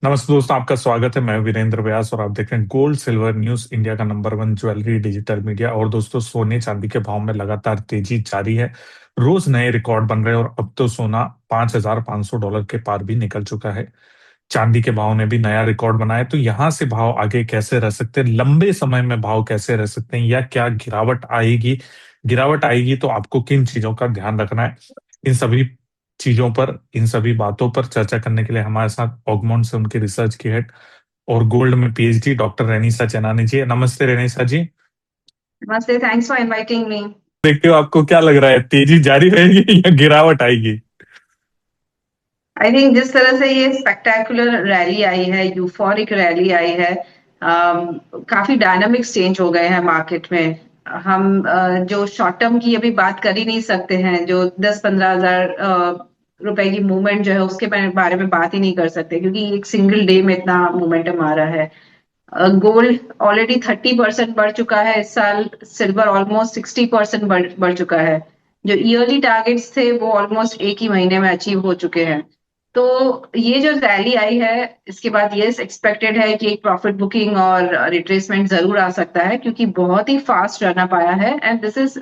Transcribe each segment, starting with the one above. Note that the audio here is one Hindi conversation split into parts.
नमस्ते दोस्तों, आपका स्वागत है। मैं वीरेंद्र व्यास और आप देख रहे हैं गोल्ड सिल्वर न्यूज, इंडिया का number one jewellery digital media. और दोस्तों, सोने चांदी के भाव में लगातार तेजी जारी है। रोज नए रिकॉर्ड बन रहे हैं और अब तो सोना $5,500 के पार भी निकल चुका है। चांदी के भाव ने भी नया रिकॉर्ड बनाया। तो यहाँ से भाव आगे कैसे रह सकते हैं, लंबे समय में भाव कैसे रह सकते हैं, या क्या गिरावट आएगी? गिरावट आएगी तो आपको किन चीजों का ध्यान रखना है? इन सभी चीजों पर, इन सभी बातों पर चर्चा करने के लिए हमारे साथ ऑगमोंट से उनकी रिसर्च की हेड और गोल्ड में पीएचडी डॉक्टर रेनिसा चेनानी जी। नमस्ते रेनिसा जी। नमस्ते, थैंक्स फॉर इनवाइटिंग मी। देखते हो, आपको क्या लग रहा है, तेजी जारी रहेगी या गिरावट आएगी? आई थिंक जिस तरह से ये स्पेक्टेकुलर रैली आई है, यूफोरिक रैली आई है, काफी डायनामिक्स चेंज हो गए हैं मार्केट में। हम जो शॉर्ट टर्म की अभी बात कर ही नहीं सकते हैं, जो 10-15 हजार रुपए की मूवमेंट जो है उसके बारे में बात ही नहीं कर सकते, क्योंकि एक सिंगल डे में इतना मोमेंटम आ रहा है। गोल्ड ऑलरेडी 30% बढ़ चुका है इस साल। सिल्वर ऑलमोस्ट 60% बढ़ चुका है। जो ईयरली टारगेट्स थे वो ऑलमोस्ट एक ही महीने में अचीव हो चुके हैं। तो ये जो रैली आई है, इसके बाद ये एक्सपेक्टेड है कि एक प्रॉफिट बुकिंग और रिट्रेसमेंट जरूर आ सकता है, क्योंकि बहुत ही फास्ट रन अप आया है। And this is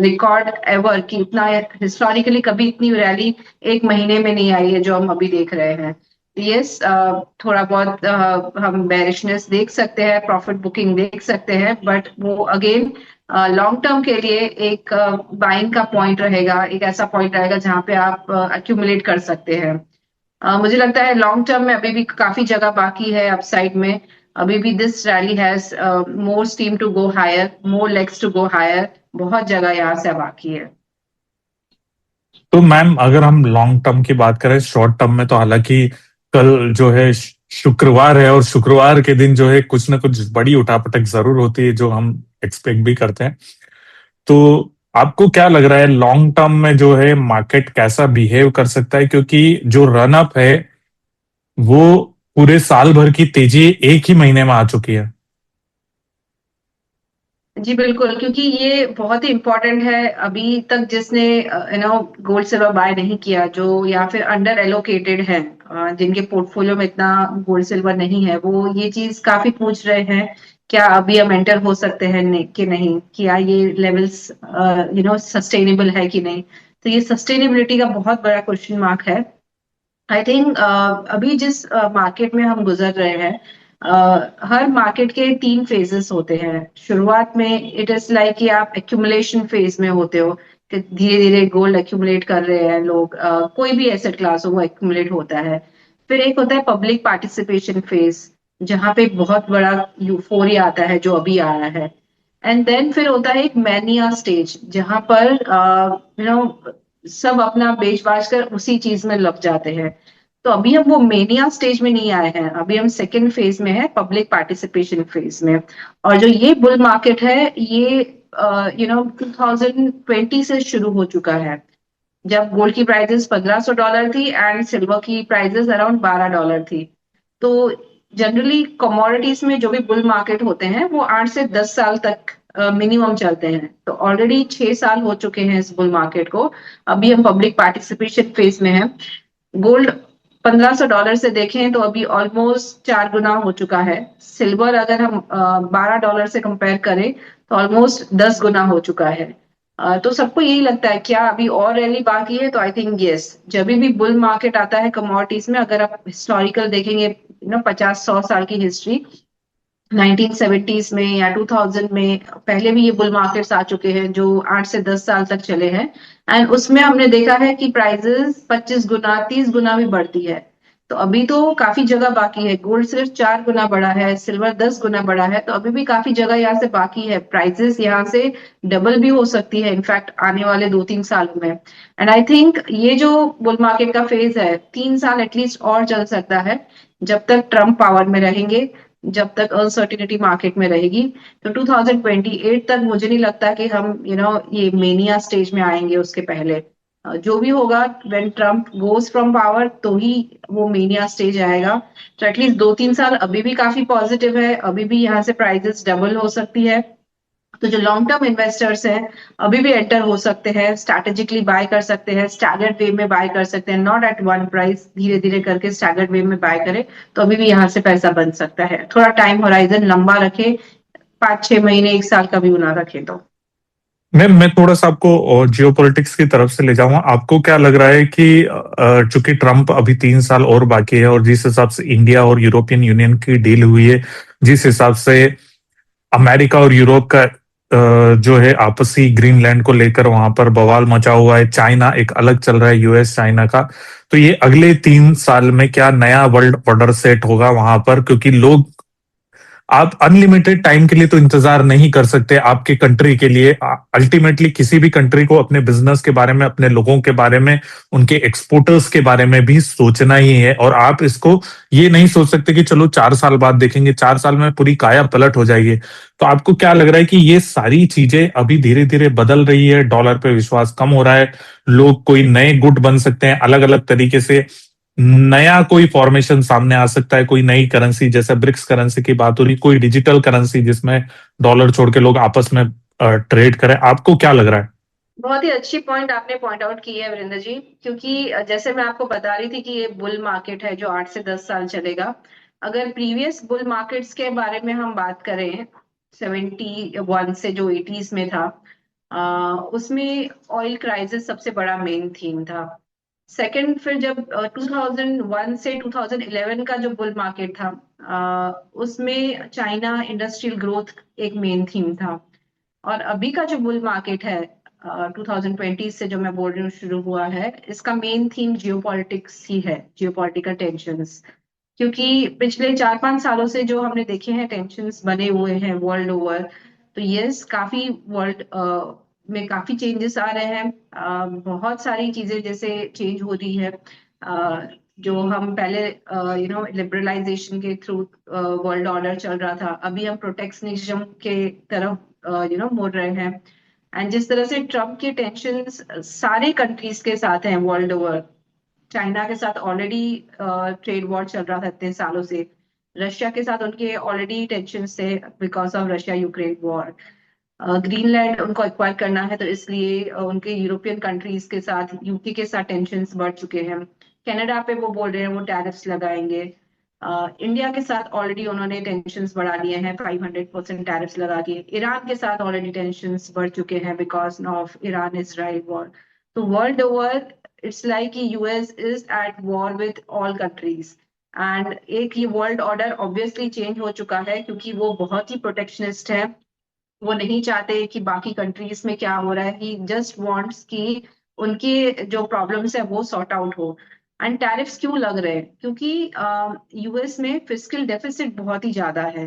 record ever कि इतना हिस्टोरिकली कभी इतनी रैली एक महीने में नहीं आई है जो हम अभी देख रहे हैं। यस, थोड़ा बहुत हम बेरिशनेस देख सकते हैं, प्रॉफिट बुकिंग देख सकते हैं, बट वो अगेन लॉन्ग टर्म के लिए एक बाइंग का पॉइंट रहेगा, एक ऐसा पॉइंट रहेगा जहां पे आप अक्यूमुलेट कर सकते हैं। मुझे लगता है लॉन्ग टर्म में अभी भी काफी जगह बाकी है अपसाइड में। अभी भी this rally has more steam to go higher, more legs to go higher. बहुत जगह यहाँ से बाकी है। तो मैम, अगर हम लॉन्ग टर्म की बात करें, शॉर्ट टर्म में तो हालांकि कल जो है शुक्रवार है, और शुक्रवार के दिन जो है कुछ ना कुछ बड़ी उठापटक जरूर होती है, जो हम एक्सपेक्ट भी करते हैं। तो आपको क्या लग रहा है, लॉन्ग टर्म में जो है मार्केट कैसा बिहेव कर सकता है? क्योंकि जो रन अप है वो पूरे साल भर की तेजी एक ही महीने में आ चुकी है। जी बिल्कुल, क्योंकि ये बहुत ही इम्पोर्टेंट है। अभी तक जिसने गोल्ड सिल्वर बाय नहीं किया, जो या फिर अंडर एलोकेटेड है, जिनके पोर्टफोलियो में इतना गोल्ड सिल्वर नहीं है, वो ये चीज काफी पूछ रहे हैं, क्या अभी हम एंटर हो सकते हैं कि नहीं, क्या ये लेवल्स सस्टेनेबल है कि नहीं। तो ये सस्टेनेबिलिटी का बहुत बड़ा क्वेश्चन मार्क है। आई थिंक अभी जिस मार्केट में हम गुजर रहे हैं, हर मार्केट के तीन फेजेस होते हैं। शुरुआत में इट इज लाइक कि आप एक्यूमुलेशन फेज में होते हो, कि धीरे धीरे गोल्ड एक्यूमुलेट कर रहे हैं लोग। कोई भी एसेट क्लास हो वो एक्यूमुलेट होता है। फिर एक होता है पब्लिक पार्टिसिपेशन फेज, जहां पे बहुत बड़ा यूफोरिया आता है, जो अभी आया है। एंड देन फिर होता है एक मैनिया स्टेज, जहां पर सब अपना बेच बाच कर उसी चीज में लग जाते हैं। तो अभी हम वो मेनिया स्टेज में नहीं आए हैं, अभी हम सेकेंड फेज में है, पब्लिक पार्टिसिपेशन फेज में। और जो ये बुल मार्केट है, ये 2020 से शुरू हो चुका है, जब गोल्ड की प्राइसेस $1,500 थी एंड सिल्वर की प्राइसेस अराउंड $12 थी। तो जनरली कमोडिटीज में जो भी बुल मार्केट होते हैं वो 8 से 10 साल तक मिनिमम चलते हैं। तो ऑलरेडी 6 साल हो चुके हैं इस बुल मार्केट को। अभी हम पब्लिक पार्टिसिपेशन फेज में हैं। गोल्ड $1,500 से देखें तो अभी ऑलमोस्ट 4 गुना हो चुका है। सिल्वर अगर हम $12 से कंपेयर करें तो ऑलमोस्ट 10 गुना हो चुका है। तो सबको यही लगता है क्या अभी और रैली बाकी है? तो आई थिंक यस, जब भी बुल मार्केट आता है कमोडिटीज में, अगर आप हिस्टोरिकल देखेंगे, 50-100 साल की हिस्ट्री, 1970s में या 2000 में पहले भी ये बुल मार्केट्स आ चुके हैं जो 8 से 10 साल तक चले हैं। एंड उसमें हमने देखा है कि प्राइजेस 25 गुना 30 गुना भी बढ़ती है। तो अभी तो काफी जगह बाकी है। गोल्ड सिर्फ 4 गुना बढ़ा है, सिल्वर 10 गुना बढ़ा है, तो अभी भी काफी जगह यहाँ से बाकी है। प्राइजेस यहाँ से डबल भी हो सकती है इनफैक्ट आने वाले 2-3 सालों में। एंड आई थिंक ये जो बुल मार्केट का फेज है, 3 साल एटलीस्ट और चल सकता है, जब तक ट्रम्प पावर में रहेंगे, जब तक अनसर्टिनिटी मार्केट में रहेगी। तो 2028 तक मुझे नहीं लगता कि हम ये मेनिया स्टेज में आएंगे। उसके पहले जो भी होगा, when Trump goes from power, तो ही वो मेनिया स्टेज आएगा। तो एटलीस्ट 2-3 साल अभी भी काफी पॉजिटिव है, अभी भी यहाँ से प्राइजेस डबल हो सकती है। तो जो लॉन्ग टर्म इन्वेस्टर्स हैं अभी भी एंटर हो सकते हैं, स्ट्रैटेजिकली बाय कर सकते हैं, स्टैगर्ड वे में बाय कर सकते हैं, नॉट एट वन प्राइस, धीरे धीरे करके स्टैगर्ड वे में बाय करें तो अभी भी यहाँ से पैसा बन सकता है। थोड़ा टाइम होराइजन लंबा रखे, 5-6 महीने 1 साल का भी ना रखे तो। मैं थोड़ा सा आपको जियोपॉलिटिक्स की तरफ से ले जाऊंगा। आपको क्या लग रहा है कि चूंकि ट्रम्प अभी 3 साल और बाकी है, और जिस हिसाब से इंडिया और यूरोपियन यूनियन की डील हुई है, जिस हिसाब से अमेरिका और यूरोप का जो है आपसी ग्रीनलैंड को लेकर वहां पर बवाल मचा हुआ है, चाइना एक अलग चल रहा है, यूएस चाइना का, तो ये अगले 3 साल में क्या नया वर्ल्ड ऑर्डर सेट होगा वहां पर? क्योंकि लोग, आप अनलिमिटेड टाइम के लिए तो इंतजार नहीं कर सकते आपके कंट्री के लिए। अल्टीमेटली किसी भी कंट्री को अपने बिजनेस के बारे में, अपने लोगों के बारे में, उनके एक्सपोर्टर्स के बारे में भी सोचना ही है। और आप इसको ये नहीं सोच सकते कि चलो 4 साल बाद देखेंगे, 4 साल में पूरी काया पलट हो जाएगी। तो आपको क्या लग रहा है कि ये सारी चीजें अभी धीरे धीरे बदल रही है, डॉलर पे विश्वास कम हो रहा है, लोग कोई नए गुट बन सकते हैं, अलग अलग तरीके से नया कोई फॉर्मेशन सामने आ सकता है, कोई नई करेंसी, जैसे ब्रिक्स करेंसी की बात हो रही, कोई डिजिटल करेंसी जिसमें डॉलर छोड़ के लोग आपस में ट्रेड करें? आपको क्या लग रहा है? बहुत ही अच्छी पॉइंट आपने पॉइंट आउट की है वीरेंद्र जी, क्योंकि जैसे मैं आपको बता रही थी कि ये बुल मार्केट है जो 8 से 10 साल चलेगा। अगर प्रीवियस बुल मार्केट्स के बारे में हम बात करें, 71 से जो 80s में था, उसमें ऑयल क्राइसिस सबसे बड़ा मेन थीम था। सेकंड, फिर जब 2001 से 2011 का जो बुल मार्केट था, उसमें चाइना इंडस्ट्रियल ग्रोथ एक मेन थीम था। और अभी का जो बुल मार्केट है 2020 से जो मैं बोल रही हूँ शुरू हुआ है, इसका मेन थीम जियोपॉलिटिक्स ही है, जियोपॉलिटिकल टेंशंस। क्योंकि पिछले 4-5 सालों से जो हमने देखे हैं टेंशंस बने हुए हैं वर्ल्ड ओवर, तो यस काफी वर्ल्ड में काफी चेंजेस आ रहे हैं। बहुत सारी चीजें जैसे चेंज हो रही है। जो हम पहले लिबरलाइजेशन के थ्रू वर्ल्ड ऑर्डर चल रहा था, अभी हम प्रोटेक्शनिज्म के तरफ मुड़ रहे हैं। एंड जिस तरह से ट्रम्प के टेंशंस सारे कंट्रीज के साथ हैं वर्ल्ड ओवर, चाइना के साथ ऑलरेडी ट्रेड वॉर चल रहा था इतने सालों से, रशिया के साथ उनके ऑलरेडी टेंशन थे because of Russia Ukraine war, Greenland उनको एक्वायर करना है तो इसलिए उनके यूरोपियन कंट्रीज के साथ, यूके के साथ टेंशंस बढ़ चुके हैं। कनाडा पे वो बोल रहे हैं वो टैरिफ्स लगाएंगे। इंडिया के साथ ऑलरेडी उन्होंने टेंशंस बढ़ा लिए हैं, 500% टैरिफ्स लगा दिए। ईरान के साथ ऑलरेडी टेंशंस बढ़ चुके हैं because of Iran Israel war. तो world over it's like US is at war with all countries. And एक ये वर्ल्ड ऑर्डर ऑब्वियसली चेंज हो चुका है क्योंकि वो बहुत ही प्रोटेक्शनिस्ट है। वो नहीं चाहते कि बाकी कंट्रीज में क्या हो रहा है, ही जस्ट वांट्स कि उनके जो प्रॉब्लम्स है वो सॉर्ट आउट हो। एंड टैरिफ्स क्यों लग रहे हैं? क्योंकि यूएस में फिस्कल डेफिसिट बहुत ही ज्यादा है।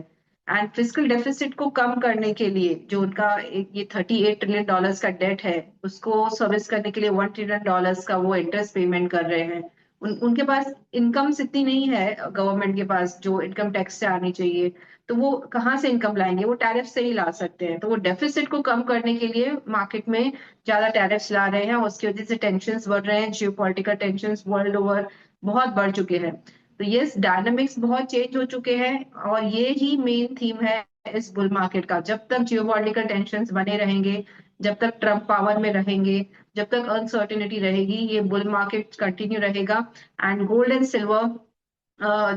एंड फिस्कल डेफिसिट को कम करने के लिए जो उनका ये $38 ट्रिलियन का डेट है, उसको सर्विस करने के लिए $1 ट्रिलियन का वो इंटरेस्ट पेमेंट कर रहे हैं। उनके पास इनकम्स इतनी नहीं है गवर्नमेंट के पास जो इनकम टैक्स से आनी चाहिए। तो वो कहाँ से इनकम लाएंगे? वो टैरिफ से ही ला सकते हैं। तो वो डेफिसिट को कम करने के लिए मार्केट में ज्यादा टैरिफ्स ला रहे हैं, उसकी वजह से टेंशंस बढ़ रहे हैं, जियोपॉलिटिकल टेंशंस वर्ल्ड ओवर बहुत बढ़ चुके हैं। तो ये डायनामिक्स बहुत चेंज हो चुके हैं और ये ही मेन थीम है इस बुल मार्केट का। जब तक जियोपॉलिटिकल टेंशंस बने रहेंगे, जब तक ट्रम्प पावर में रहेंगे, जब तक अनसर्टेनिटी रहेगी, ये बुल मार्केट कंटिन्यू रहेगा। एंड गोल्ड एंड सिल्वर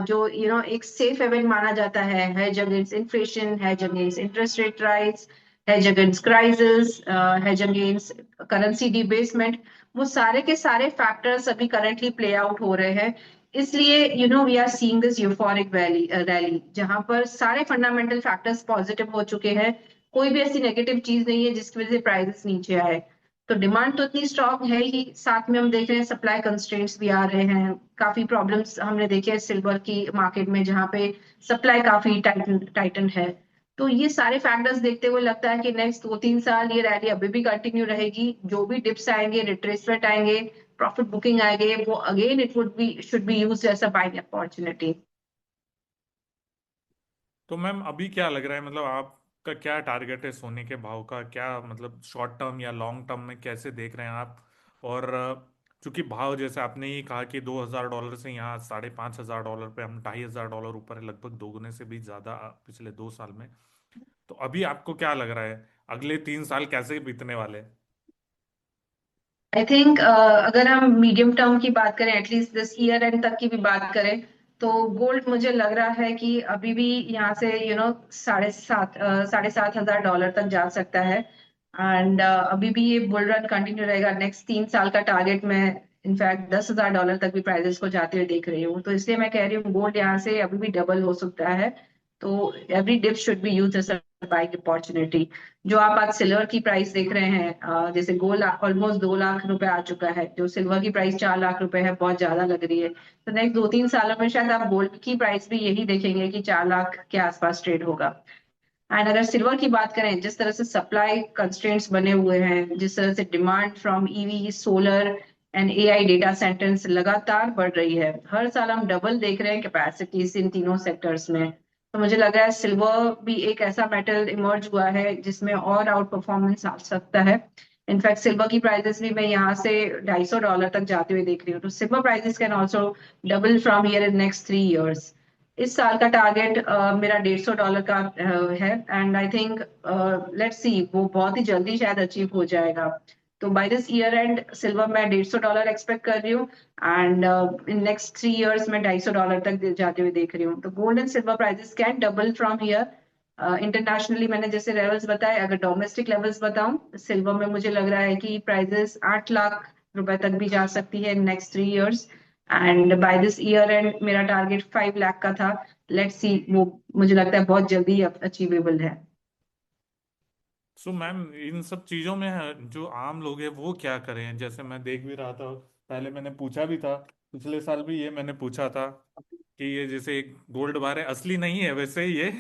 जो एक सेफ हेवन माना जाता है, hedge against inflation, hedge against interest rate rise, hedge against crisis, hedge against currency debasement, वो सारे के सारे फैक्टर्स अभी करंटली प्ले आउट हो रहे हैं। इसलिए we are seeing this euphoric valley rally जहां पर सारे फंडामेंटल फैक्टर्स पॉजिटिव हो चुके हैं। कोई भी ऐसी नेगेटिव चीज नहीं है जिसकी वजह से प्राइसेस नीचे आए। तो डिमांड तो इतनी स्ट्रांग है ही, साथ में हम देख रहे हैं सप्लाई कंस्ट्रेंट्स भी आ रहे हैं। काफी प्रॉब्लम्स हमने देखे हैं सिल्वर की मार्केट में जहाँ पे सप्लाई काफी टाइटन टाइटन है। तो ये सारे फैक्टर्स देखते हुए लगता है कि नेक्स्ट 2-3 साल ये रैली अभी भी कंटिन्यू रहेगी। जो भी डिप्स आएंगे, रिट्रेसमेंट आएंगे, प्रॉफिट बुकिंग आएंगे, वो again it would be should be used as a buying opportunity. तो मैम अभी क्या लग रहा है, मतलब आपका क्या टारगेट है सोने के भाव का? क्या मतलब शॉर्ट टर्म या लॉन्ग टर्म में कैसे देख रहे हैं आप? और चूंकि भाव जैसे आपने ही कहा कि $2,000 से यहाँ $5,500 पे हम $2,500 ऊपर है, लगभग दोगुने से भी ज्यादा पिछले 2 साल में। तो अभी आपको क्या लग रहा है? अगले 3 साल कैसे बीतने वाले? आई थिंक अगर हम मीडियम टर्म की बात करें, एटलीस्ट दिस ईयर एंड तक की भी बात करें, तो गोल्ड मुझे लग रहा है कि अभी भी यहाँ से $7,500 तक जा सकता है। एंड अभी भी ये बुल रन कंटिन्यू रहेगा। नेक्स्ट 3 साल का टारगेट मैं इनफैक्ट $10,000 तक भी प्राइजेस को जाते हुए देख रही हूँ। तो इसलिए मैं कह रही हूँ गोल्ड यहाँ से अभी भी डबल हो सकता है। तो every dip should be used as a buying opportunity. जो आप आज सिल्वर की प्राइस देख रहे हैं, जैसे गोल्ड ऑलमोस्ट 2 लाख रुपए आ चुका है, जो सिल्वर की प्राइस 4 लाख रुपए है, बहुत ज्यादा लग रही है। तो नेक्स्ट 2-3 सालों में शायद आप गोल्ड की प्राइस भी यही देखेंगे कि 4 लाख के आसपास ट्रेड होगा। एंड अगर सिल्वर की बात करें, जिस तरह से सप्लाई कंस्ट्रेंट्स बने हुए हैं, जिस तरह से demand from EV, solar and AI data centres लगातार बढ़ रही है, हर साल हम डबल देख रहे हैं कैपेसिटीज इन तीनों सेक्टर्स में। तो मुझे लग रहा है सिल्वर भी एक ऐसा मेटल इमर्ज हुआ है जिसमें और आउट परफॉर्मेंस आ सकता है। इनफैक्ट सिल्वर की प्राइसेस भी मैं यहाँ से $250 तक जाते हुए देख रही हूँ। तो silver prices can also double from here in next 3 years. इस साल का टारगेट मेरा $150 का है। And I think let's see, वो बहुत ही जल्दी शायद अचीव हो जाएगा। तो by this year end silver मैं $150 एक्सपेक्ट कर रही हूँ। एंड इन नेक्स्ट 3 इयर्स मैं $250 तक जाते हुए देख रही हूँ। तो gold and silver prices can double from here. Internationally मैंने जैसे लेवल्स बताए, अगर डोमेस्टिक लेवल्स बताऊं, सिल्वर में मुझे लग रहा है कि प्राइसेस 8 लाख रुपए तक भी जा सकती है in next 3 years. And by this year end मेरा टारगेट 5 लाख का था। लेट्स सी, वो मुझे लगता है बहुत जल्दी अचीवेबल है। सो मैम, इन सब चीजों में जो आम लोग हैं वो क्या करें? जैसे मैं देख भी रहा था, पहले मैंने पूछा भी था, पिछले साल भी ये मैंने पूछा था कि ये जैसे एक गोल्ड बार है, असली नहीं है वैसे ये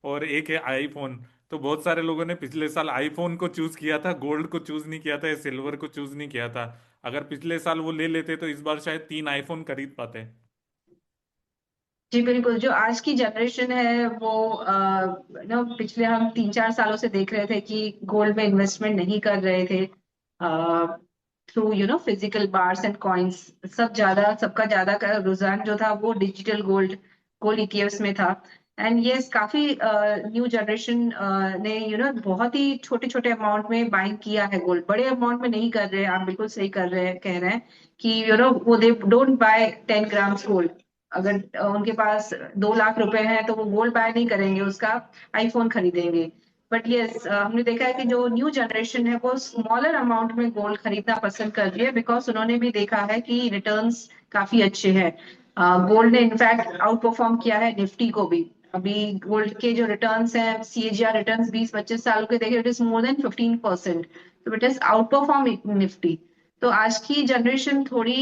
और एक है आईफोन। तो बहुत सारे लोगों ने पिछले साल आईफोन को चूज किया था, गोल्ड को चूज नहीं किया था या सिल्वर को चूज नहीं किया था। अगर पिछले साल वो ले लेते तो इस बार शायद 3 आईफोन खरीद पाते। जी बिल्कुल। जो आज की जनरेशन है वो पिछले हम 3-4 सालों से देख रहे थे कि गोल्ड में इन्वेस्टमेंट नहीं कर रहे थे। Through physical bars and coins, सबका ज्यादा का रुझान जो था वो डिजिटल गोल्ड, गोल्ड ईटीएफ्स में था। एंड ये काफी न्यू जनरेशन ने बहुत ही छोटे छोटे अमाउंट में बाइंग किया है गोल्ड, बड़े अमाउंट में नहीं कर रहे हैं। आप बिल्कुल सही कर रहे हैं, कह रहे हैं कि वो they don't buy 10 grams gold. अगर उनके पास 2 लाख रुपए हैं तो वो गोल्ड बाय नहीं करेंगे, उसका आईफोन खरीदेंगे। बट यस, हमने देखा है कि जो न्यू जनरेशन है वो स्मॉलर अमाउंट में गोल्ड खरीदना पसंद कर रही है, बिकॉज उन्होंने भी देखा है कि रिटर्न्स काफी अच्छे हैं। गोल्ड ने इनफैक्ट आउट परफॉर्म किया है निफ्टी को भी। अभी गोल्ड के जो रिटर्न्स हैं, सीएजीआर रिटर्न्स 20-25 सालों के देखे, इट इज मोर देन 15%। तो it is out perform Nifty. तो आज की जनरेशन थोड़ी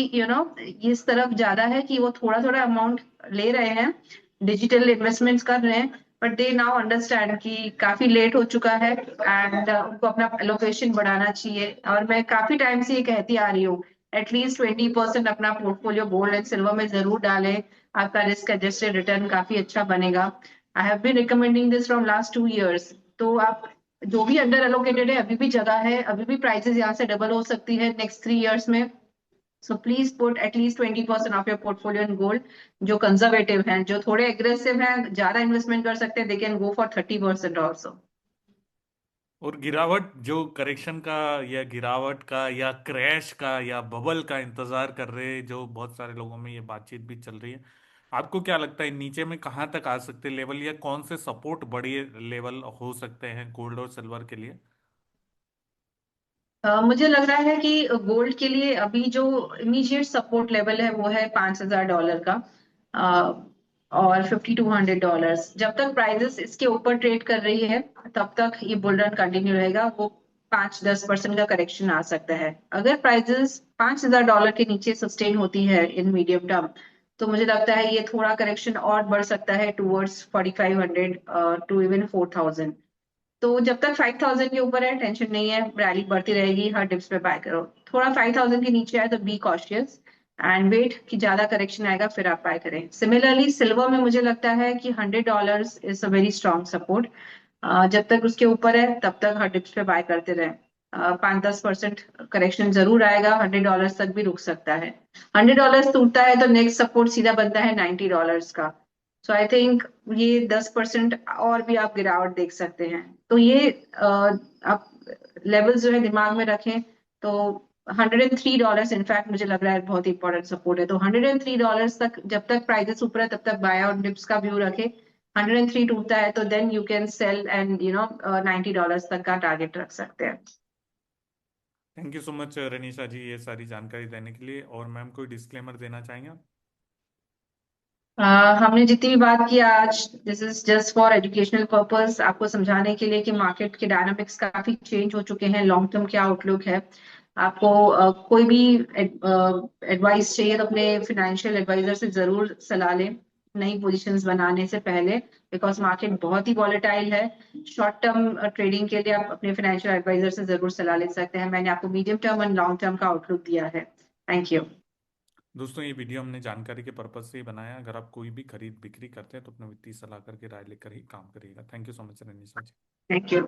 इस तरफ ज्यादा है कि वो थोड़ा थोड़ा अमाउंट ले रहे हैं, डिजिटल इन्वेस्टमेंट्स कर रहे हैं। बट दे नाउ अंडरस्टैंड कि काफी लेट हो चुका है एंड उनको अपना एलोकेशन बढ़ाना चाहिए। और मैं काफी टाइम से ये कहती आ रही हूँ, एटलीस्ट 20% अपना पोर्टफोलियो गोल्ड एंड सिल्वर में जरूर डालें। आपका रिस्क एडजस्टेड रिटर्न काफी अच्छा बनेगा। I have been recommending this from last 2 years. तो आप जो भी अंडर एलोकेटेड है, अभी भी जगह है, अभी भी प्राइसेस यहाँ से डबल हो सकती है नेक्स्ट 3 इयर्स में। So please put at least 20% of your portfolio in gold. जो कंजर्वेटिव हैं, जो थोड़े एग्रेसिव हैं, ज्यादा इन्वेस्टमेंट कर सकते हैं, they can go for 30% also. और गिरावट, जो करेक्शन का या गिरावट का या क्रैश का या बबल का इंतजार कर रहे, जो बहुत सारे लोगों में ये बातचीत भी चल रही है, आपको क्या लगता है नीचे में कहाँ तक आ सकते लेवल, या कौन से सपोर्ट बड़ी लेवल हो सकते हैं गोल्ड और सिल्वर के लिए? मुझे लग रहा है कि गोल्ड के लिए अभी जो इमीडिएट सपोर्ट लेवल है वो है $5,000 का। अ, और $5,200, जब तक प्राइजेस इसके ऊपर ट्रेड कर रही है तब तक ये बुल रन कंटिन्यू रहेगा। वो 5-10% का करेक्शन आ सकता है। अगर प्राइजेस $5,000 के नीचे सस्टेन होती है इन मीडियम टर्म, तो मुझे लगता है ये थोड़ा करेक्शन और बढ़ सकता है टूवर्ड्स 4,500 टू इवन 4,000। तो जब तक 5,000 के ऊपर है टेंशन नहीं है, रैली बढ़ती रहेगी, हर डिप्स पे बाय करो। थोड़ा 5,000 के नीचे आए तो बी कॉशियस एंड वेट कि ज्यादा करेक्शन आएगा फिर आप बाय करें। सिमिलरली सिल्वर में मुझे लगता है कि $100 is a very strong support. जब तक उसके ऊपर है तब तक हर डिप्स पे बाय करते रहे। 5-10% करेक्शन जरूर आएगा, $100 तक भी रुक सकता है। $100 टूटता है तो नेक्स्ट सपोर्ट सीधा बनता है $90 का। सो आई थिंक ये 10% और भी आप गिरावट देख सकते हैं। तो ये आप लेवल्स जो है दिमाग में रखें। तो $103 इनफैक्ट मुझे लग रहा है बहुत इंपॉर्टेंट सपोर्ट है। तो $103 तक जब तक प्राइसेस ऊपर है तब तक बाय और डिप्स का व्यू रखे। 103 टूटता है तो then you can sell and $90 तक का टारगेट रख सकते हैं। Thank you so much Ranisha ji, ये सारी जानकारी देने के लिए। और मैम कोई डिस्क्लेमर देना चाहेंगे आप? हमने जितनी भी बात की आज, this is just for educational purpose, आपको समझाने के लिए कि मार्केट के डायनामिक्स काफी चेंज हो चुके हैं, लॉन्ग टर्म क्या आउटलुक है। आपको कोई भी एडवाइस चाहिए तो अपने फाइनेंशियल एडवाइजर से जरूर सलाह लें नई पोजीशंस बनाने से पहले, बिकॉज मार्केट बहुत ही वॉलेटाइल है। शॉर्ट टर्म ट्रेडिंग के लिए आप अपने फाइनेंशियल एडवाइजर से जरूर सलाह ले सकते हैं। मैंने आपको medium term and long term का आउटलुक दिया है। Thank you. दोस्तों, ये वीडियो हमने जानकारी के पर्पज से ही बनाया। अगर आप कोई भी खरीद बिक्री करते हैं तो अपना वित्तीय सलाहकार की राय लेकर ही काम करिएगा। Thank you so much Ranisha ji. Thank you.